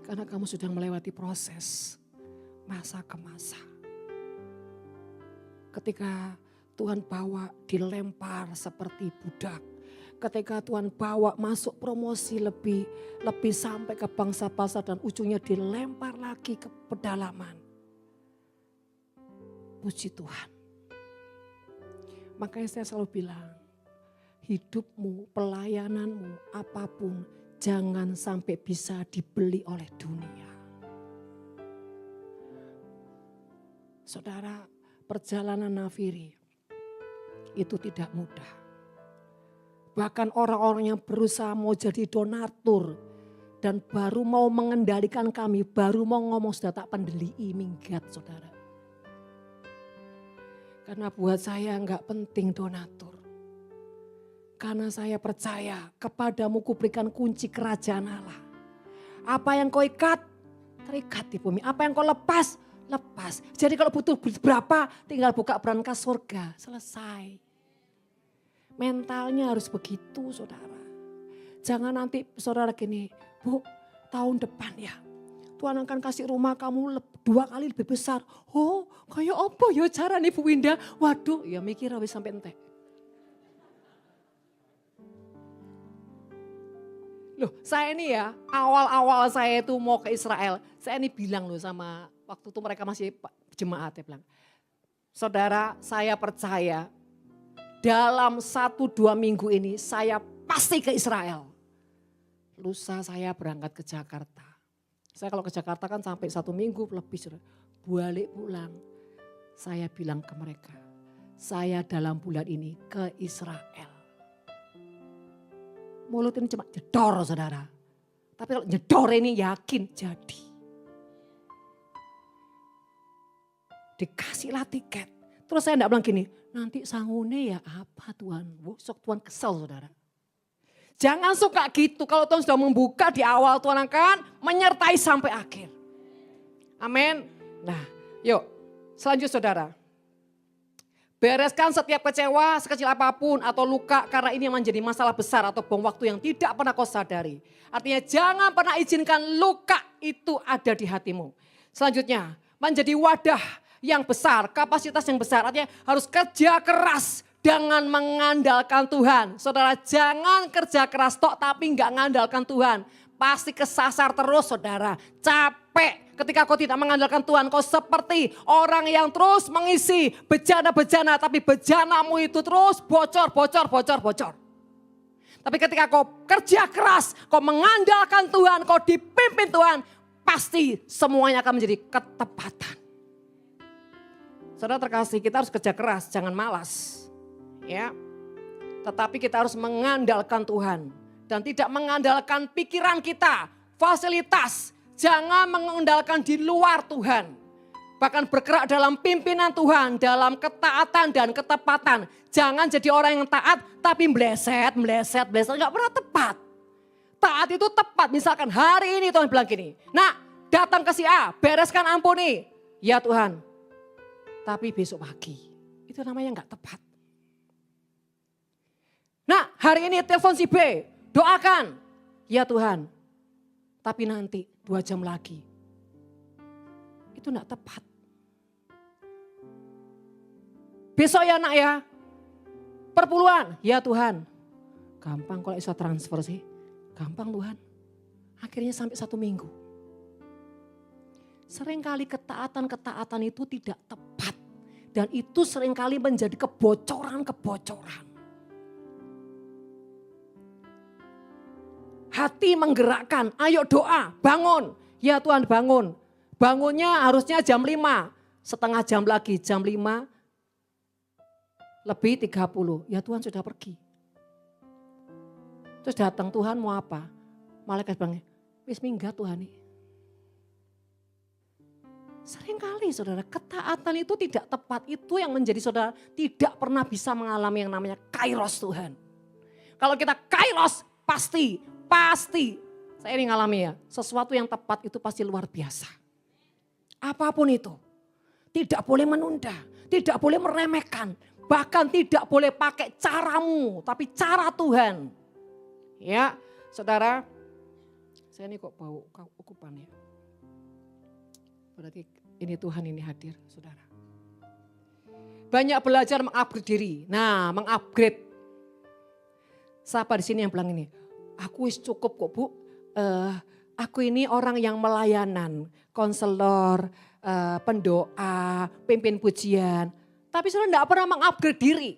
karena kamu sudah melewati proses masa ke masa. Ketika Tuhan bawa dilempar seperti budak. Ketika Tuhan bawa masuk promosi lebih sampai ke bangsa-bangsa dan ujungnya dilempar lagi ke pedalaman. Puji Tuhan. Makanya saya selalu bilang, hidupmu, pelayananmu, apapun, jangan sampai bisa dibeli oleh dunia. Saudara, perjalanan nafiri itu tidak mudah. Bahkan orang-orang yang berusaha mau jadi donatur dan baru mau mengendalikan kami, baru mau ngomong sudah tak pendeli minggat saudara. Karena buat saya enggak penting donatur. Karena saya percaya kepadamu kuberikan kunci kerajaan Allah. Apa yang kau ikat, terikat di bumi. Apa yang kau lepas, lepas. Jadi kalau butuh berapa, tinggal buka berangkas surga, selesai. Mentalnya harus begitu saudara. Jangan nanti saudara gini, Bu tahun depan ya Tuhan akan kasih rumah kamu 2 kali lebih besar. Oh kayak apa ya cara nih Bu Winda? Waduh ya mikir habis sampai entek. Loh saya ini ya awal-awal saya itu mau ke Israel. Saya ini bilang loh sama waktu itu mereka masih jemaat ya bilang. Saudara saya percaya dalam 1-2 minggu ini saya pasti ke Israel. Lusa saya berangkat ke Jakarta. Saya kalau ke Jakarta kan sampai 1 minggu lebih. Balik pulang. Saya bilang ke mereka. Saya dalam bulan ini ke Israel. Mulut ini cuma jedor saudara. Tapi kalau jedor ini yakin jadi. Dikasihlah tiket. Terus saya enggak bilang gini. Nanti sangune ya apa Tuhan. Sok Tuhan kesel saudara. Jangan suka gitu. Kalau Tuhan sudah membuka di awal Tuhan akan menyertai sampai akhir. Amin. Nah yuk selanjutnya saudara. Bereskan setiap kecewa sekecil apapun atau luka karena ini menjadi masalah besar atau bom waktu yang tidak pernah kau sadari. Artinya jangan pernah izinkan luka itu ada di hatimu. Selanjutnya menjadi wadah yang besar, kapasitas yang besar. Artinya harus kerja keras dengan mengandalkan Tuhan. Saudara jangan kerja keras tok tapi enggak mengandalkan Tuhan. Pasti kesasar terus saudara, capek. Ketika kau tidak mengandalkan Tuhan, kau seperti orang yang terus mengisi bejana-bejana. Tapi bejanamu itu terus bocor. Tapi ketika kau kerja keras, kau mengandalkan Tuhan, kau dipimpin Tuhan. Pasti semuanya akan menjadi ketepatan. Saudara terkasih, kita harus kerja keras, jangan malas. Ya, tetapi kita harus mengandalkan Tuhan. Dan tidak mengandalkan pikiran kita, fasilitas. Jangan mengandalkan di luar Tuhan. Bahkan bergerak dalam pimpinan Tuhan, dalam ketaatan dan ketepatan. Jangan jadi orang yang taat tapi meleset, enggak pernah tepat. Taat itu tepat, misalkan hari ini Tuhan bilang gini. Nah datang ke si A, bereskan ampuni. Ya Tuhan, tapi besok pagi. Itu namanya enggak tepat. Nah hari ini telepon si B, doakan. Ya Tuhan, tapi nanti 2 jam lagi. Itu enggak tepat. Besok ya nak ya, perpuluhan. Ya Tuhan, gampang kalau bisa transfer sih. Gampang Tuhan. Akhirnya sampai 1 minggu. Seringkali ketaatan itu tidak tepat. Dan itu seringkali menjadi kebocoran. Hati menggerakkan, ayo doa, bangun. Ya Tuhan bangun. Bangunnya harusnya jam 5. Setengah jam lagi, jam 5 lebih 30. Ya Tuhan sudah pergi. Terus datang Tuhan mau apa? Malaikat bilang, wis minggat Tuhan nih. Seringkali saudara, ketaatan itu tidak tepat. Itu yang menjadi saudara tidak pernah bisa mengalami yang namanya kairos Tuhan. Kalau kita kairos pasti. Saya ini ngalami ya, sesuatu yang tepat itu pasti luar biasa. Apapun itu. Tidak boleh menunda, tidak boleh meremehkan. Bahkan tidak boleh pakai caramu, tapi cara Tuhan. Ya, saudara, saya ini kok bau ukupan ya. Berarti ini Tuhan ini hadir, saudara. Banyak belajar mengupgrade diri. Nah, mengupgrade. Siapa di sini yang bilang ini? Aku wis cukup kok Bu. Aku ini orang yang melayanan, konselor, pendoa, pimpin pujian. Tapi saudara enggak pernah mengupgrade diri.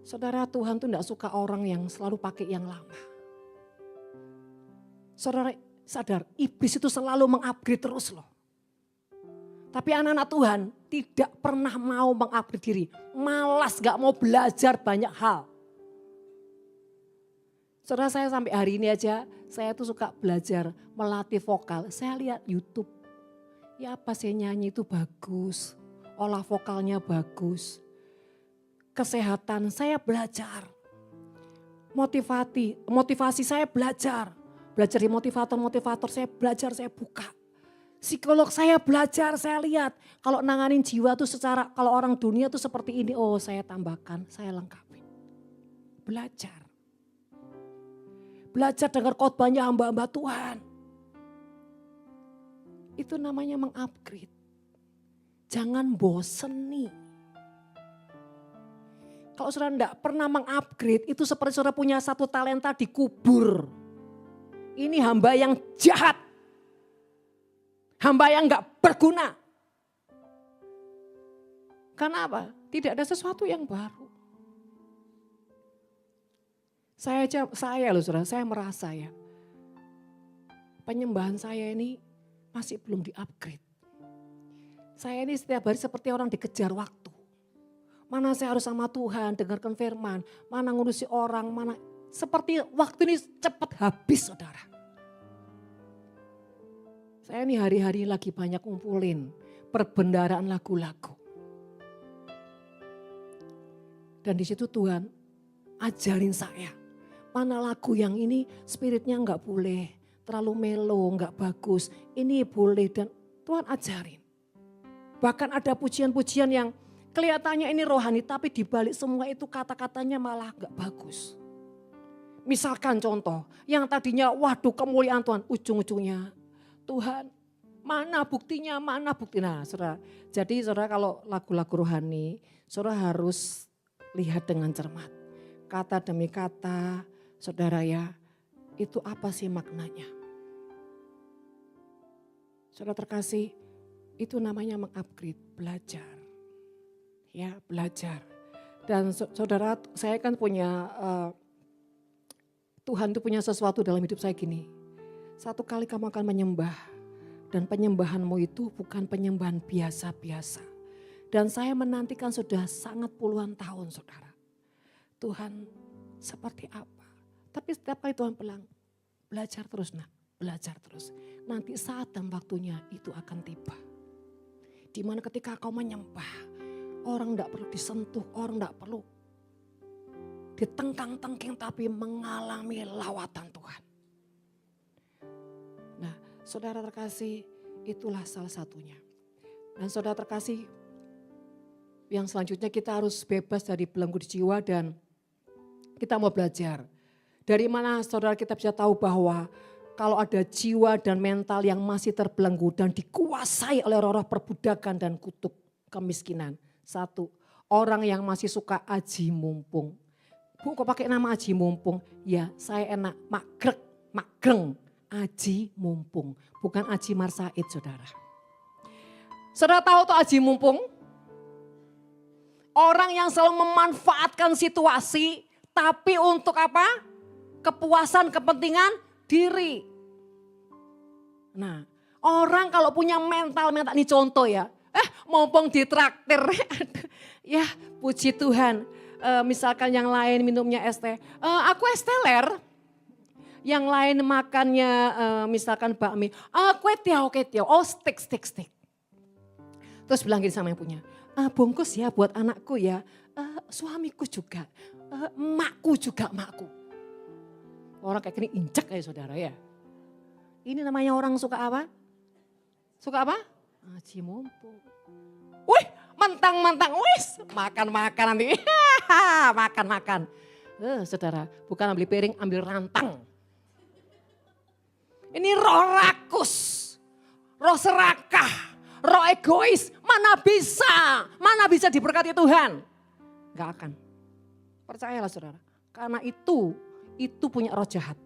Saudara, Tuhan tuh enggak suka orang yang selalu pakai yang lama. Saudara sadar, iblis itu selalu mengupgrade terus loh. Tapi anak-anak Tuhan tidak pernah mau mengupgrade diri. Malas, gak mau belajar banyak hal. Saudara, saya sampai hari ini aja, saya tuh suka belajar melatih vokal. Saya lihat YouTube. Ya apa sih, nyanyi itu bagus. Olah vokalnya bagus. Kesehatan saya belajar. Motivasi saya belajar. Belajar di motivator saya belajar, saya buka. Psikolog saya belajar, saya lihat. Kalau nanganin jiwa tuh secara, kalau orang dunia tuh seperti ini. Oh, saya tambahkan, saya lengkapi. Belajar. Belajar dengar khotbahnya hamba-hamba Tuhan. Itu namanya mengupgrade. Jangan boseni. Kalau saudara tidak pernah mengupgrade, itu seperti saudara punya satu talenta dikubur. Ini hamba yang jahat. Hamba yang gak berguna. Karena apa? Tidak ada sesuatu yang baru. Saya loh saudara, saya merasa ya. Penyembahan saya ini masih belum di-upgrade. Saya ini setiap hari seperti orang dikejar waktu. Mana saya harus sama Tuhan, dengarkan firman, mana ngurusi orang, mana. Seperti waktu ini cepat habis saudara. Saya ini hari-hari lagi banyak ngumpulin perbendaharaan lagu-lagu. Dan di situ Tuhan ajarin saya. Mana lagu yang ini spiritnya enggak boleh, terlalu melo, enggak bagus. Ini boleh dan Tuhan ajarin. Bahkan ada pujian-pujian yang kelihatannya ini rohani, tapi dibalik semua itu kata-katanya malah enggak bagus. Misalkan contoh, yang tadinya waduh kemuliaan Tuhan, ujung-ujungnya Tuhan mana buktinya, mana buktinya. Nah saudara, jadi saudara kalau lagu-lagu rohani, saudara harus lihat dengan cermat. Kata demi kata, saudara ya, itu apa sih maknanya? Saudara terkasih, itu namanya mengupgrade, belajar. Ya, belajar. Dan saudara, saya kan punya, Tuhan itu punya sesuatu dalam hidup saya gini. Satu kali kamu akan menyembah, dan penyembahanmu itu bukan penyembahan biasa-biasa. Dan saya menantikan sudah sangat puluhan tahun saudara. Tuhan seperti apa? Tapi setiap kali Tuhan bilang, belajar terus nak, belajar terus. Nanti saat dan waktunya itu akan tiba. Dimana ketika kau menyembah, orang tidak perlu disentuh, orang tidak perlu ditengkang-tengking tapi mengalami lawatan Tuhan. Nah saudara terkasih, itulah salah satunya. Dan saudara terkasih, yang selanjutnya kita harus bebas dari belenggu di jiwa dan kita mau belajar. Dari mana saudara kita bisa tahu bahwa kalau ada jiwa dan mental yang masih terbelenggu dan dikuasai oleh roh-roh perbudakan dan kutuk kemiskinan. Satu, orang yang masih suka aji mumpung. Bu kok pakai nama aji mumpung? Ya saya enak, magreng, aji mumpung. Bukan aji marsaid saudara. Saudara tahu tuh aji mumpung? Orang yang selalu memanfaatkan situasi tapi untuk apa? Kepuasan, kepentingan diri. Nah, orang kalau punya mental ini contoh ya. Mumpung ditraktir. Ya, puji Tuhan. Misalkan yang lain minumnya es teh. Aku es teler. Yang lain makannya misalkan bakmi. Kue tiaw. Oh, steak. Terus bilang gini sama yang punya. Bungkus ya buat anakku ya. Suamiku juga. Makku. Orang kayak gini injek ya saudara ya. Ini namanya orang suka apa? Suka apa? Aji mumpung. Wih, mentang-mentang wis makan nanti. makan. Saudara, bukan ambil piring, ambil rantang. Ini roh rakus, roh serakah, roh egois. Mana bisa diberkati Tuhan? Gak akan. Percayalah saudara, karena itu punya roh jahat.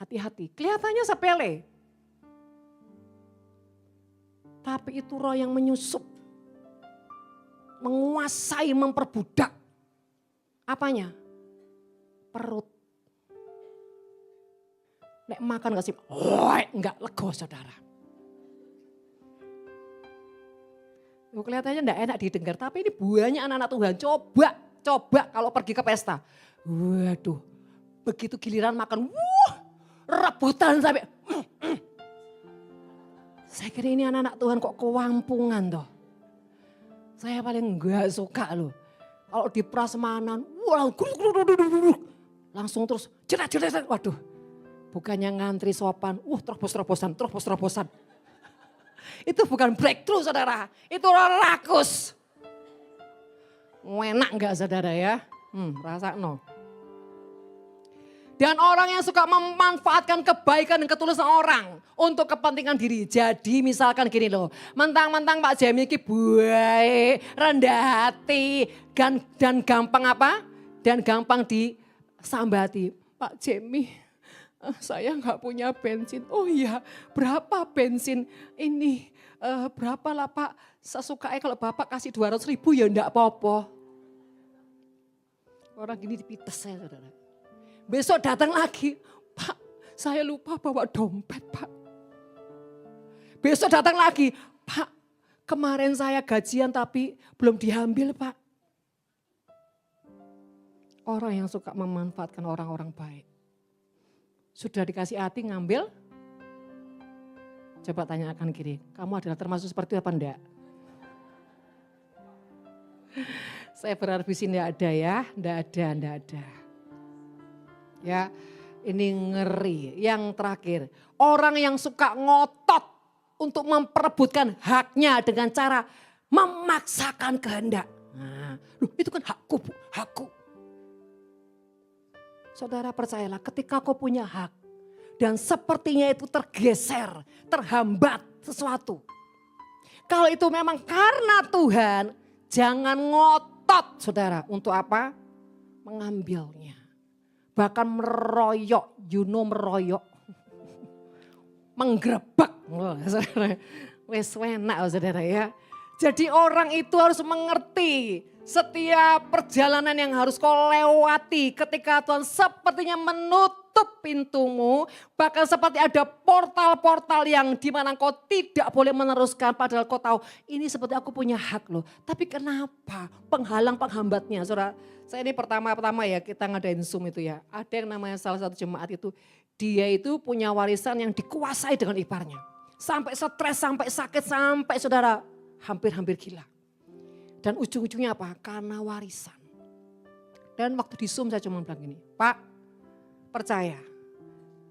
Hati-hati, kelihatannya sepele. Tapi itu roh yang menyusup. menguasai, memperbudak. Apanya? Perut. Nek makan gak sih, enggak lego saudara. Kelihatannya enggak enak didengar, tapi ini banyak anak-anak Tuhan. Coba kalau pergi ke pesta. Waduh, begitu giliran makan, rebutan sampai. Saya kira ini anak-anak Tuhan kok kewampungan toh. Saya paling enggak suka loh. Kalau di prasmanan, langsung terus jerat, waduh. Bukannya ngantri sopan, terobos-terobosan. Itu bukan breakthrough saudara, itu rakus. Enak enggak saudara ya? Rasa no. Dan orang yang suka memanfaatkan kebaikan dan ketulusan orang untuk kepentingan diri. Jadi misalkan gini loh, mentang-mentang Pak Jemi ini baik, rendah hati, dan gampang apa? Dan gampang disambati. Pak Jemi, saya nggak punya bensin. Oh iya, berapa bensin ini? Berapa lah Pak? Sesukanya kalau Bapak kasih 200.000 ya enggak apa-apa. Orang gini dipites saya saudara. Besok datang lagi, Pak saya lupa bawa dompet Pak. Besok datang lagi, Pak kemarin saya gajian tapi belum diambil Pak. Orang yang suka memanfaatkan orang-orang baik. Sudah dikasih hati ngambil? Coba tanyakan kiri, kamu adalah termasuk seperti itu apa enggak? Saya berharap di sini enggak ada ya, enggak ada. Ya, ini ngeri. Yang terakhir, orang yang suka ngotot untuk memperebutkan haknya dengan cara memaksakan kehendak. Nah, itu kan hakku, Bu, hakku. Saudara percayalah, ketika kau punya hak dan sepertinya itu tergeser, terhambat sesuatu. Kalau itu memang karena Tuhan, jangan ngotot saudara untuk apa? Mengambilnya. Bahkan meroyok, meroyok. Menggerebek. Wes enak saudara ya. Jadi orang itu harus mengerti setiap perjalanan yang harus kau lewati ketika Tuhan sepertinya menutup pintumu. Bahkan seperti ada portal-portal yang dimana kau tidak boleh meneruskan. Padahal kau tahu ini seperti aku punya hak loh. Tapi kenapa penghalang-penghambatnya saudara. Saya ini pertama ya kita ngadain Zoom itu ya. Ada yang namanya salah satu jemaat itu. Dia itu punya warisan yang dikuasai dengan iparnya. Sampai stres, sampai sakit, sampai saudara hampir-hampir gila. Dan ujung-ujungnya apa? Karena warisan. Dan waktu di Zoom saya cuma bilang gini, Pak percaya.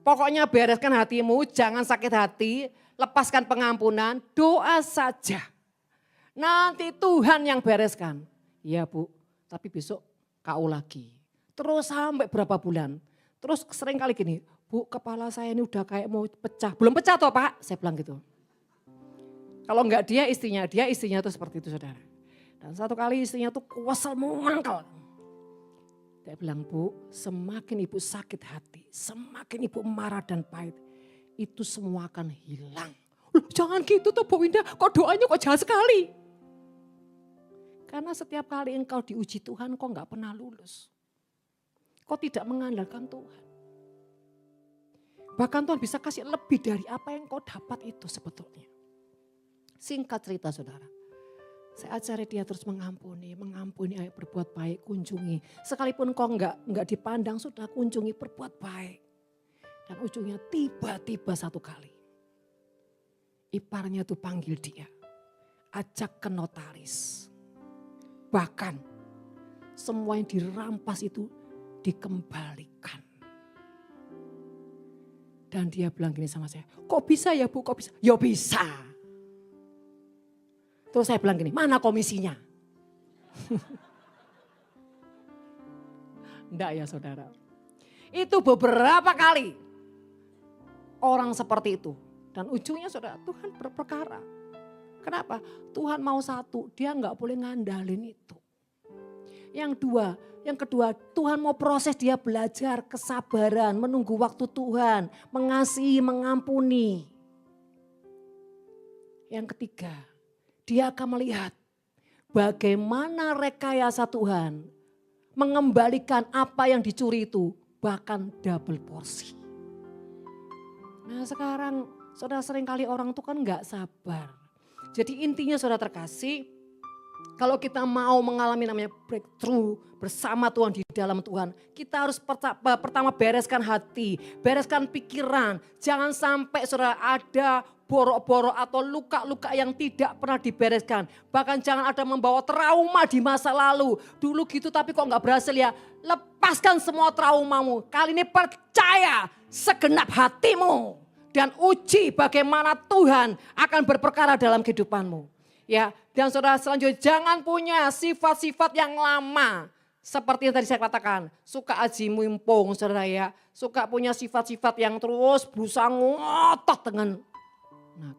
Pokoknya bereskan hatimu, jangan sakit hati, lepaskan pengampunan, doa saja. Nanti Tuhan yang bereskan. Iya Bu, tapi besok KO lagi. Terus sampai berapa bulan. Terus sering kali gini, Bu kepala saya ini udah kayak mau pecah. Belum pecah toh Pak? Saya bilang gitu. Kalau enggak dia istrinya tuh seperti itu saudara. Dan satu kali istrinya tuh kuasal mangkal. Dia bilang Bu semakin ibu sakit hati, semakin ibu marah dan pahit. Itu semua akan hilang. Loh, jangan gitu tuh Bu Winda, kok doanya kok jahat sekali. Karena setiap kali engkau diuji Tuhan, kau enggak pernah lulus. Kau tidak mengandalkan Tuhan. Bahkan Tuhan bisa kasih lebih dari apa yang kau dapat itu sebetulnya. Singkat cerita saudara. Saya ajari dia terus mengampuni, ayo berbuat baik, kunjungi. Sekalipun kau enggak dipandang, sudah kunjungi, berbuat baik. Dan ujungnya tiba-tiba satu kali. Iparnya tuh panggil dia, ajak ke notaris. Bahkan semua yang dirampas itu dikembalikan. Dan dia bilang gini sama saya, kok bisa ya Bu, kok bisa? Ya bisa. Terus saya bilang gini, mana komisinya? Enggak ya saudara. Itu beberapa kali orang seperti itu. Dan ujungnya saudara, Tuhan berperkara. Kenapa? Tuhan mau satu, dia enggak boleh ngandalin itu. Yang kedua, Tuhan mau proses dia belajar kesabaran, menunggu waktu Tuhan, mengasihi, mengampuni. Yang ketiga, dia akan melihat bagaimana rekayasa Tuhan mengembalikan apa yang dicuri itu bahkan double porsi. Nah sekarang saudara seringkali orang tuh kan gak sabar. Jadi intinya saudara terkasih, kalau kita mau mengalami namanya breakthrough bersama Tuhan di dalam Tuhan, kita harus pertama bereskan hati, bereskan pikiran. Jangan sampai saudara ada borok-borok atau luka-luka yang tidak pernah dibereskan. Bahkan jangan ada membawa trauma di masa lalu. Dulu gitu tapi kok gak berhasil ya. Lepaskan semua traumamu. Kali ini percaya segenap hatimu. Dan uji bagaimana Tuhan akan berperkara dalam kehidupanmu. Ya, dan saudara selanjutnya jangan punya sifat-sifat yang lama. Seperti yang tadi saya katakan, suka aji mumpung saudara ya. Suka punya sifat-sifat yang terus berusaha ngotot dengan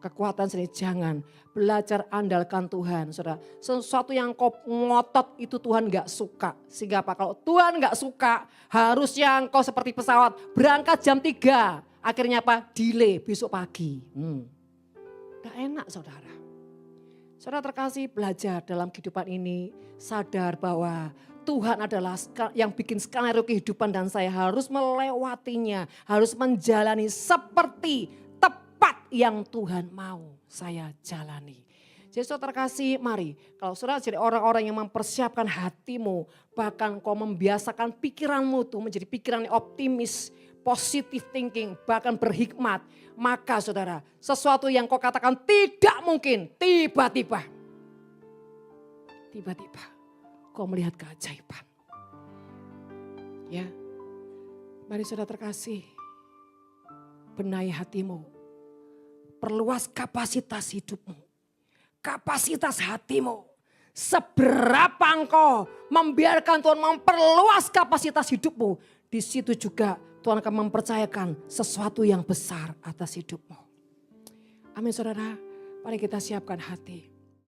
kekuatan sendiri. Jangan, belajar andalkan Tuhan saudara. Sesuatu yang kau ngotot itu Tuhan gak suka. Sehingga apa? Kalau Tuhan gak suka, harusnya engkau seperti pesawat berangkat jam 3. Akhirnya apa? Delay besok pagi. Gak enak saudara. Saudara terkasih, belajar dalam kehidupan ini, sadar bahwa Tuhan adalah yang bikin skenario kehidupan dan saya harus melewatinya, harus menjalani seperti tepat yang Tuhan mau saya jalani. Jadi saudara terkasih, mari kalau saudara jadi orang-orang yang mempersiapkan hatimu, bahkan kau membiasakan pikiranmu tuh menjadi pikiran yang optimis, positive thinking, bahkan berhikmat. Maka saudara, sesuatu yang kau katakan tidak mungkin, tiba-tiba kau melihat keajaiban. Ya, mari saudara terkasih, benahi hatimu, perluas kapasitas hidupmu, kapasitas hatimu. Seberapa engkau membiarkan Tuhan memperluas kapasitas hidupmu, di situ juga Tuhan akan mempercayakan sesuatu yang besar atas hidupmu. Amin saudara, mari kita siapkan hati.